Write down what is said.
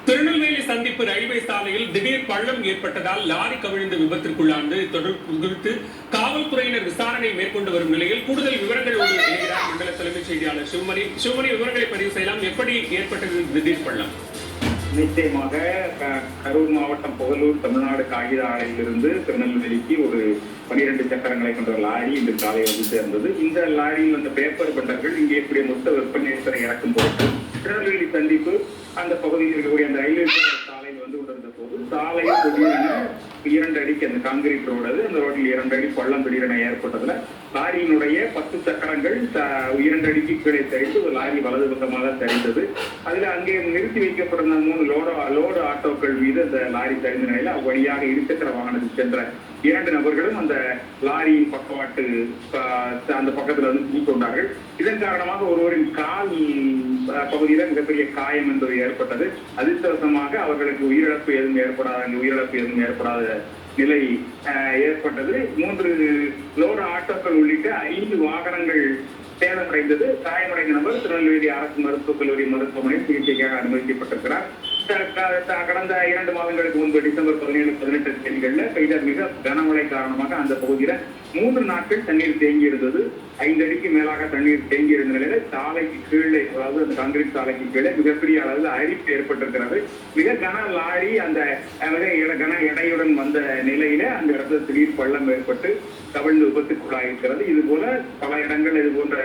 திருநெல்வேலி சந்திப்பு ரயில்வே சாலையில் திடீர் பள்ளம் ஏற்பட்டதால் லாரி கவிழ்ந்த விபத்திற்குள்ளானது தொடர்பு காவல்துறையினர் விசாரணை மேற்கொண்டு வரும் நிலையில் கூடுதல் விவரங்களோடு இணைகிறார் மண்டல தலைமைச் செய்தியாளர் சிவமணி. விவரங்களை பதிவு செய்யலாம். எப்படி ஏற்பட்டது திடீர் பள்ளம்? நிச்சயமாக கரூர் மாவட்டம் புகலூர் தமிழ்நாடு காகித ஆலையிலிருந்து திருநெல்வேலிக்கு ஒரு 12 சக்கரங்களை கொண்ட லாரி இன்று காலை வந்து சேர்ந்தது. இந்த லாரியில் வந்த பேப்பர் பண்டர்கள் இங்கே கூடிய மொத்த விற்பனை இறக்கும் பொருட்டு திருநெல்வேலி சந்திப்பு அந்த பகுதியில் இருக்கக்கூடிய அந்த ரயில்வே சாலையில் வந்து கொண்டிருந்த போது சாலையில் திடீரென 2 அடிக்கு அந்த கான்கிரீட் ரோடு அந்த ரோட்டில் 2 அடி பள்ளம் திடீரென ஏற்பட்டதுல லாரியினுடைய 10 சக்கரங்கள் 2 அடிக்கு கீழே சரிந்து ஒரு லாரி வலது பக்கமாக சரிந்தது. அதுல அங்கே நிறுத்தி வைக்கப்பட்டிருந்த 3 லோடு ஆட்டோக்கள் மீது அந்த லாரி சரிந்த நிலையில் அவ்வழியாக இருசக்கர வாகனத்தில் சென்ற 2 நபர்களும் அந்த லாரியின் பக்கவாட்டு அந்த பக்கத்துல வந்து தூக்கிக்கொண்டார்கள். இதன் காரணமாக ஒருவரின் கால் பகுதியில மிகப்பெரிய காயம் என்பது ஏற்பட்டது. அதிர்ஷ்டவசமாக அவர்களுக்கு உயிரிழப்பு எதுவும் ஏற்படாத நிலை ஏற்பட்டது. 3 லோடு ஆட்டோக்கள் உள்ளிட்ட 5 வாகனங்கள் சேதமடைந்தது. காயமடைந்த நபர் திருநெல்வேலி அரசு மருத்துவக் கல்லூரி மருத்துவமனை சிகிச்சைக்காக அனுமதிக்கப்பட்டிருக்கிறார். கடந்த 2 மாதங்களுக்கு முன்பு டிசம்பர் 17-18 தேதிகளில் பெய்த மிக கனமழை காரணமாக அந்த பகுதியில 3 நாட்கள் தண்ணீர் தேங்கி இருந்தது. 5 அடிக்கு மேலாக தண்ணீர் தேங்கி இருந்த நிலையில சாலைக்கு கீழே, அதாவது அந்த கான்கிரீட் சாலைக்கு கீழே மிகப்பெரிய அளவில் அரிப்பு ஏற்பட்டிருக்கிறது. மிக கன லாரி அந்த கன எடையுடன் வந்த நிலையில அந்த இடத்துல திடீர் பள்ளம் ஏற்பட்டு கவிழ்ந்து விபத்துக்குள்ளாயிருக்கிறது. இது போல பல இடங்கள் இது போன்ற